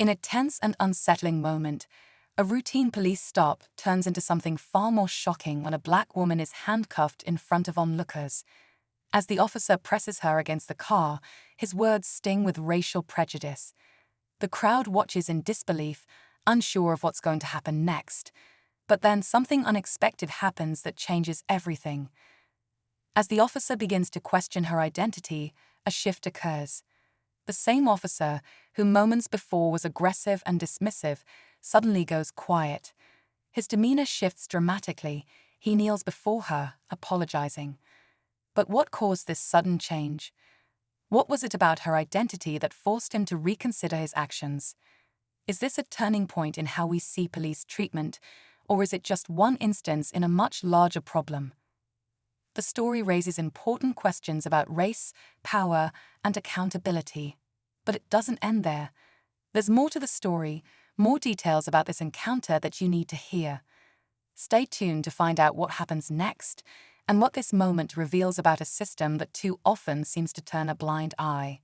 In a tense and unsettling moment, a routine police stop turns into something far more shocking when a black woman is handcuffed in front of onlookers. As the officer presses her against the car, his words sting with racial prejudice. The crowd watches in disbelief, unsure of what's going to happen next. But then something unexpected happens that changes everything. As the officer begins to question her identity, a shift occurs. The same officer, who moments before was aggressive and dismissive, suddenly goes quiet. His demeanor shifts dramatically. He kneels before her, apologizing. But what caused this sudden change? What was it about her identity that forced him to reconsider his actions? Is this a turning point in how we see police treatment, or is it just one instance in a much larger problem? The story raises important questions about race, power, and accountability. But it doesn't end there. There's more to the story, more details about this encounter that you need to hear. Stay tuned to find out what happens next and what this moment reveals about a system that too often seems to turn a blind eye.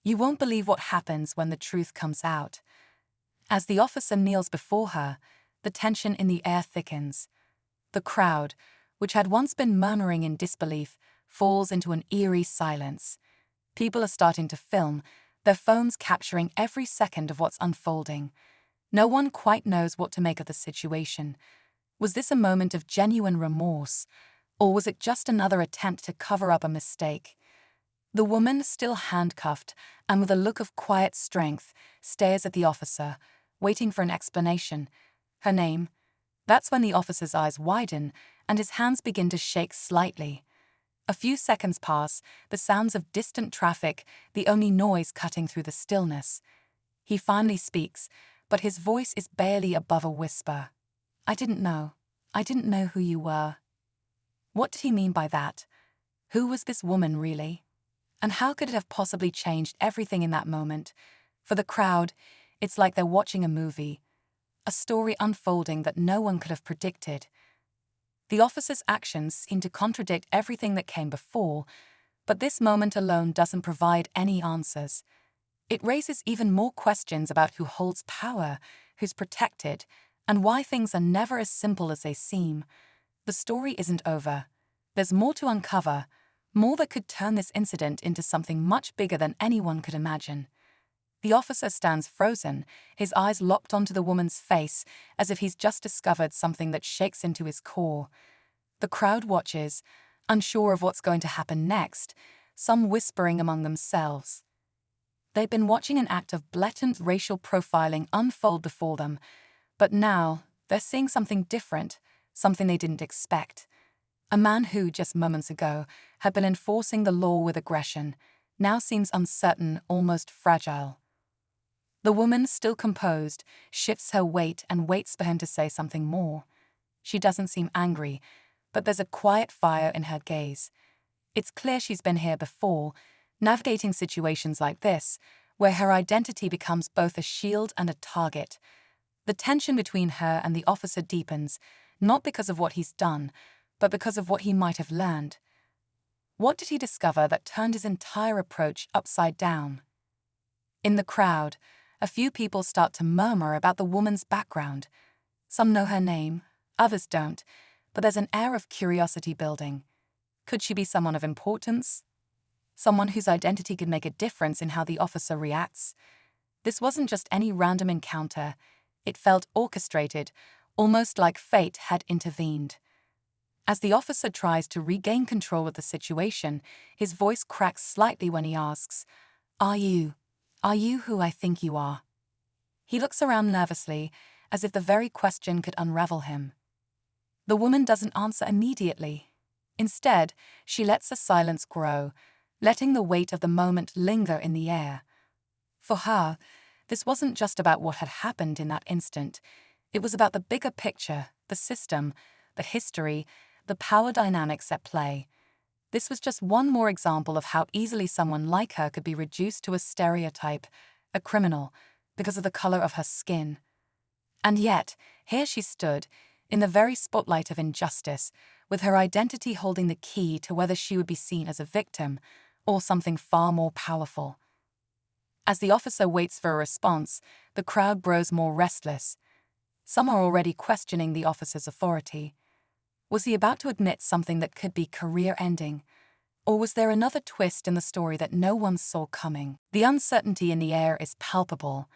You won't believe what happens when the truth comes out. As the officer kneels before her, the tension in the air thickens. The crowd, which had once been murmuring in disbelief, falls into an eerie silence. People are starting to film, their phones capturing every second of what's unfolding. No one quite knows what to make of the situation. Was this a moment of genuine remorse, or was it just another attempt to cover up a mistake? The woman, still handcuffed and with a look of quiet strength, stares at the officer, waiting for an explanation. Her name? That's when the officer's eyes widen and his hands begin to shake slightly. A few seconds pass, the sounds of distant traffic, the only noise cutting through the stillness. He finally speaks, but his voice is barely above a whisper. I didn't know who you were." What did he mean by that? Who was this woman really? And how could it have possibly changed everything in that moment? For the crowd, it's like they're watching a movie, a story unfolding that no one could have predicted. The officer's actions seem to contradict everything that came before, but this moment alone doesn't provide any answers. It raises even more questions about who holds power, who's protected, and why things are never as simple as they seem. The story isn't over. There's more to uncover, more that could turn this incident into something much bigger than anyone could imagine. The officer stands frozen, his eyes locked onto the woman's face, as if he's just discovered something that shakes into his core. The crowd watches, unsure of what's going to happen next, some whispering among themselves. They've been watching an act of blatant racial profiling unfold before them, but now they're seeing something different, something they didn't expect. A man who, just moments ago, had been enforcing the law with aggression, now seems uncertain, almost fragile. The woman, still composed, shifts her weight and waits for him to say something more. She doesn't seem angry, but there's a quiet fire in her gaze. It's clear she's been here before, navigating situations like this, where her identity becomes both a shield and a target. The tension between her and the officer deepens, not because of what he's done, but because of what he might have learned. What did he discover that turned his entire approach upside down? In the crowd, a few people start to murmur about the woman's background. Some know her name, others don't, but there's an air of curiosity building. Could she be someone of importance? Someone whose identity could make a difference in how the officer reacts? This wasn't just any random encounter. It felt orchestrated, almost like fate had intervened. As the officer tries to regain control of the situation, his voice cracks slightly when he asks, Are you who I think you are?" He looks around nervously, as if the very question could unravel him. The woman doesn't answer immediately. Instead, she lets the silence grow, letting the weight of the moment linger in the air. For her, this wasn't just about what had happened in that instant. It was about the bigger picture, the system, the history, the power dynamics at play. This was just one more example of how easily someone like her could be reduced to a stereotype, a criminal, because of the color of her skin. And yet, here she stood, in the very spotlight of injustice, with her identity holding the key to whether she would be seen as a victim or something far more powerful. As the officer waits for a response, the crowd grows more restless. Some are already questioning the officer's authority. Was he about to admit something that could be career-ending? Or was there another twist in the story that no one saw coming? The uncertainty in the air is palpable.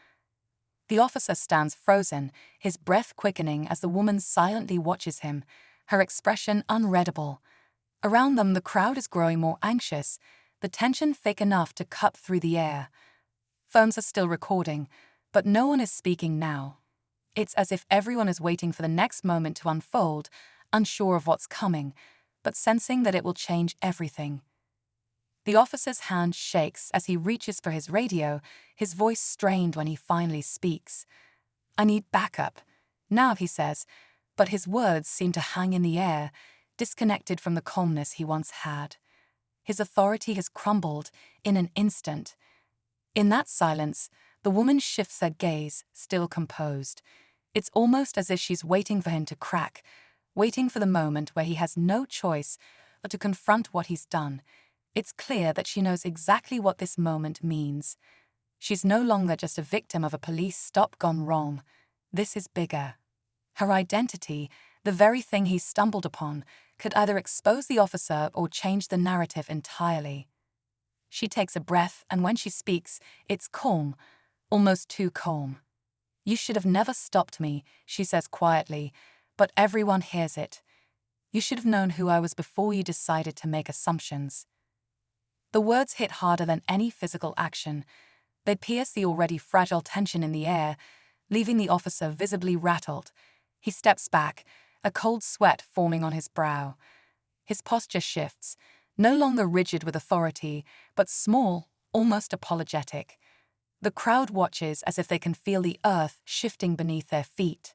The officer stands frozen, his breath quickening as the woman silently watches him, her expression unreadable. Around them, the crowd is growing more anxious, the tension thick enough to cut through the air. Phones are still recording, but no one is speaking now. It's as if everyone is waiting for the next moment to unfold, unsure of what's coming, but sensing that it will change everything. The officer's hand shakes as he reaches for his radio, his voice strained when he finally speaks. "I need backup. Now," he says, but his words seem to hang in the air, disconnected from the calmness he once had. His authority has crumbled in an instant. In that silence, the woman shifts her gaze, still composed. It's almost as if she's waiting for him to crack, waiting for the moment where he has no choice but to confront what he's done. It's clear that she knows exactly what this moment means. She's no longer just a victim of a police stop gone wrong. This is bigger. Her identity, the very thing he stumbled upon, could either expose the officer or change the narrative entirely. She takes a breath, and when she speaks, it's calm, almost too calm. "You should have never stopped me," she says quietly, but everyone hears it. "You should have known who I was before you decided to make assumptions." The words hit harder than any physical action. They pierce the already fragile tension in the air, leaving the officer visibly rattled. He steps back, a cold sweat forming on his brow. His posture shifts, no longer rigid with authority, but small, almost apologetic. The crowd watches as if they can feel the earth shifting beneath their feet.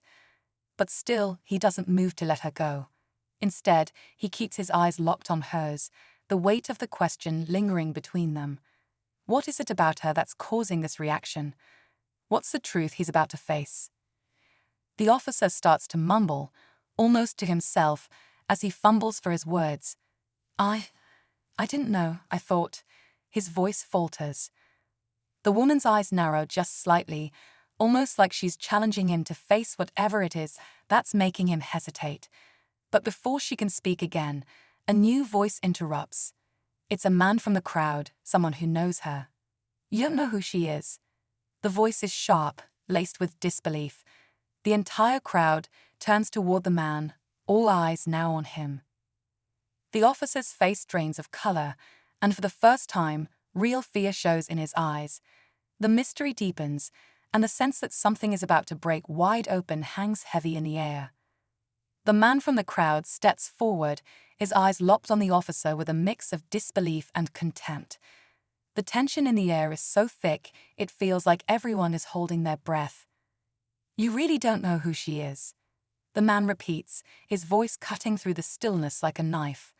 But still, he doesn't move to let her go. Instead, he keeps his eyes locked on hers, the weight of the question lingering between them. What is it about her that's causing this reaction? What's the truth he's about to face? The officer starts to mumble, almost to himself, as he fumbles for his words. I didn't know, I thought." His voice falters. The woman's eyes narrow just slightly, almost like she's challenging him to face whatever it is that's making him hesitate. But before she can speak again, a new voice interrupts. It's a man from the crowd, someone who knows her. "You don't know who she is." The voice is sharp, laced with disbelief. The entire crowd turns toward the man, all eyes now on him. The officer's face drains of color, and for the first time, real fear shows in his eyes. The mystery deepens, and the sense that something is about to break wide open hangs heavy in the air. The man from the crowd steps forward, his eyes locked on the officer with a mix of disbelief and contempt. The tension in the air is so thick, it feels like everyone is holding their breath. "You really don't know who she is," the man repeats, his voice cutting through the stillness like a knife.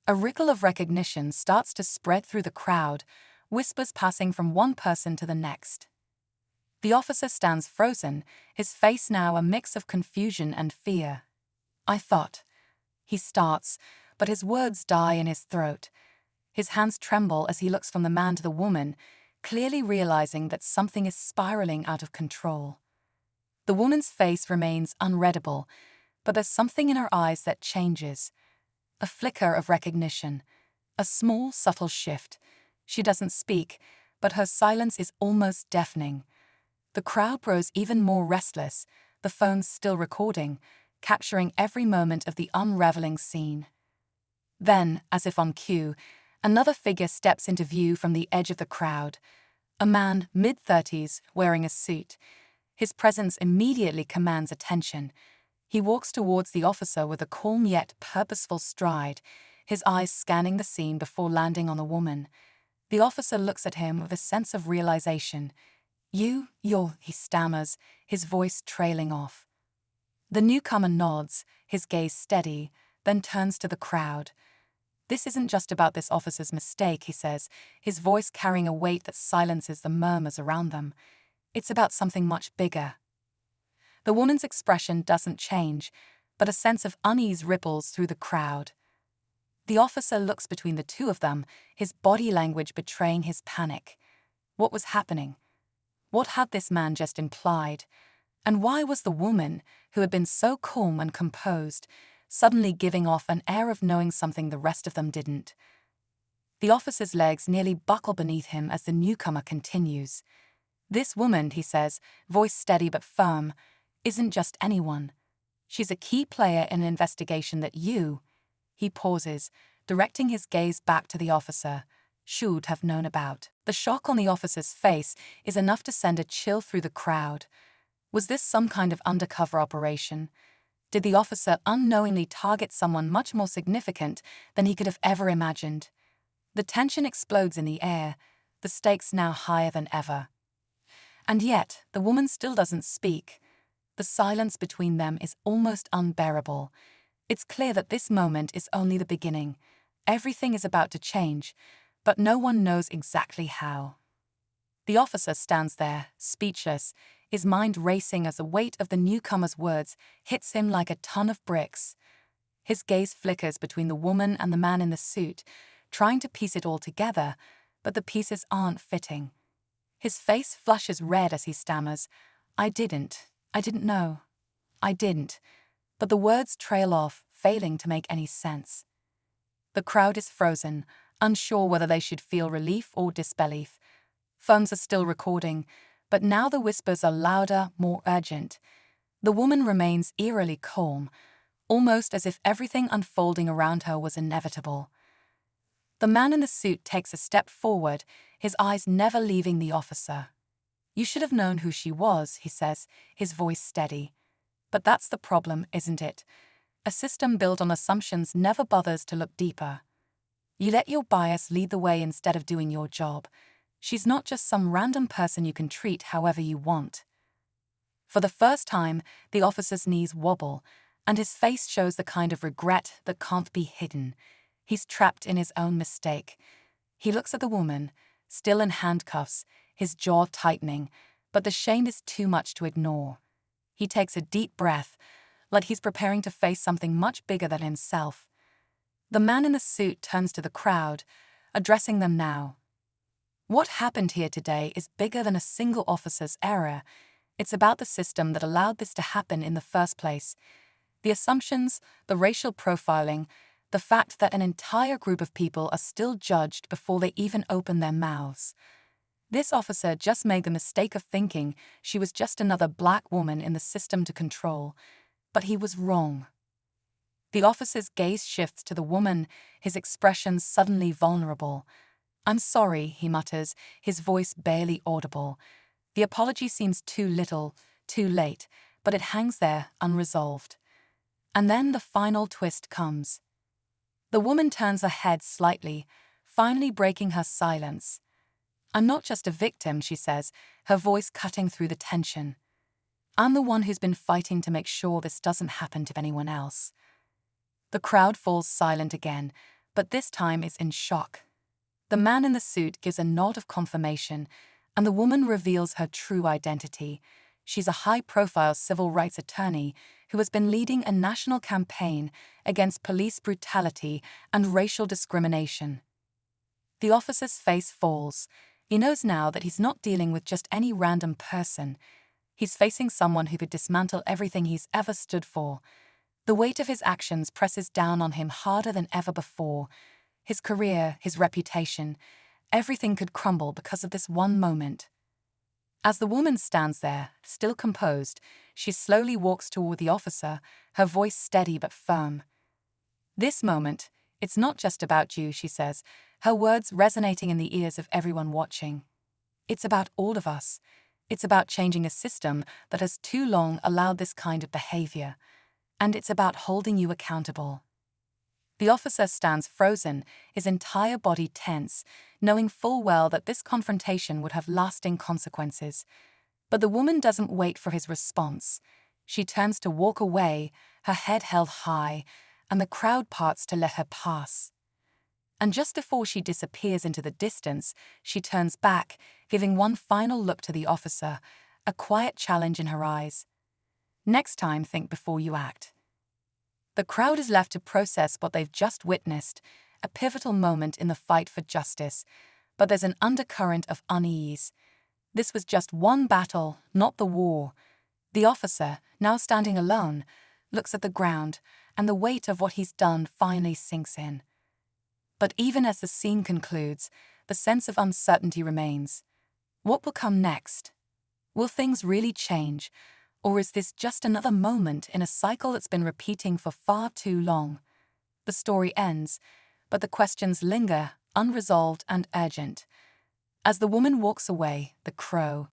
A ripple of recognition starts to spread through the crowd, whispers passing from one person to the next. The officer stands frozen, his face now a mix of confusion and fear. "I thought." He starts, but his words die in his throat. His hands tremble as he looks from the man to the woman, clearly realizing that something is spiraling out of control. The woman's face remains unreadable, but there's something in her eyes that changes. A flicker of recognition, a small, subtle shift. She doesn't speak, but her silence is almost deafening. The crowd grows even more restless, the phones still recording, capturing every moment of the unraveling scene. Then, as if on cue, another figure steps into view from the edge of the crowd. A man, mid-30s, wearing a suit. His presence immediately commands attention. He walks towards the officer with a calm yet purposeful stride, his eyes scanning the scene before landing on the woman. The officer looks at him with a sense of realization. You're, he stammers, his voice trailing off. The newcomer nods, his gaze steady, then turns to the crowd. "This isn't just about this officer's mistake," he says, his voice carrying a weight that silences the murmurs around them. "It's about something much bigger." The woman's expression doesn't change, but a sense of unease ripples through the crowd. The officer looks between the two of them, his body language betraying his panic. What was happening? What had this man just implied? And why was the woman, who had been so calm and composed, suddenly giving off an air of knowing something the rest of them didn't? The officer's legs nearly buckle beneath him as the newcomer continues. This woman, he says, voice steady but firm, isn't just anyone. She's a key player in an investigation that you, he pauses, directing his gaze back to the officer, should have known about. The shock on the officer's face is enough to send a chill through the crowd. Was this some kind of undercover operation? Did the officer unknowingly target someone much more significant than he could have ever imagined? The tension explodes in the air, the stakes now higher than ever. And yet, the woman still doesn't speak. The silence between them is almost unbearable. It's clear that this moment is only the beginning. Everything is about to change, but no one knows exactly how. The officer stands there, speechless, his mind racing as the weight of the newcomer's words hits him like a ton of bricks. His gaze flickers between the woman and the man in the suit, trying to piece it all together, but the pieces aren't fitting. His face flushes red as he stammers, I didn't know. I didn't. But the words trail off, failing to make any sense. The crowd is frozen, unsure whether they should feel relief or disbelief. Phones are still recording, but now the whispers are louder, more urgent. The woman remains eerily calm, almost as if everything unfolding around her was inevitable. The man in the suit takes a step forward, his eyes never leaving the officer. You should have known who she was, he says, his voice steady. But that's the problem, isn't it? A system built on assumptions never bothers to look deeper. You let your bias lead the way instead of doing your job. She's not just some random person you can treat however you want. For the first time, the officer's knees wobble, and his face shows the kind of regret that can't be hidden. He's trapped in his own mistake. He looks at the woman, still in handcuffs, his jaw tightening, but the shame is too much to ignore. He takes a deep breath, like he's preparing to face something much bigger than himself. The man in the suit turns to the crowd, addressing them now. What happened here today is bigger than a single officer's error. It's about the system that allowed this to happen in the first place. The assumptions, the racial profiling, the fact that an entire group of people are still judged before they even open their mouths. This officer just made the mistake of thinking she was just another black woman in the system to control, but he was wrong. The officer's gaze shifts to the woman, his expression suddenly vulnerable. I'm sorry, he mutters, his voice barely audible. The apology seems too little, too late, but it hangs there, unresolved. And then the final twist comes. The woman turns her head slightly, finally breaking her silence. I'm not just a victim, she says, her voice cutting through the tension. I'm the one who's been fighting to make sure this doesn't happen to anyone else. The crowd falls silent again, but this time is in shock. The man in the suit gives a nod of confirmation, and the woman reveals her true identity. She's a high-profile civil rights attorney who has been leading a national campaign against police brutality and racial discrimination. The officer's face falls. He knows now that he's not dealing with just any random person. He's facing someone who could dismantle everything he's ever stood for. The weight of his actions presses down on him harder than ever before. His career, his reputation, everything could crumble because of this one moment. As the woman stands there, still composed, she slowly walks toward the officer, her voice steady but firm. This moment, it's not just about you, she says, her words resonating in the ears of everyone watching. It's about all of us. It's about changing a system that has too long allowed this kind of behavior. And it's about holding you accountable. The officer stands frozen, his entire body tense, knowing full well that this confrontation would have lasting consequences. But the woman doesn't wait for his response. She turns to walk away, her head held high, and the crowd parts to let her pass. And just before she disappears into the distance, she turns back, giving one final look to the officer, a quiet challenge in her eyes. Next time, think before you act. The crowd is left to process what they've just witnessed, a pivotal moment in the fight for justice. But there's an undercurrent of unease. This was just one battle, not the war. The officer, now standing alone, looks at the ground, and the weight of what he's done finally sinks in. But even as the scene concludes, the sense of uncertainty remains. What will come next? Will things really change, or is this just another moment in a cycle that's been repeating for far too long? The story ends, but the questions linger, unresolved and urgent. As the woman walks away, the crow,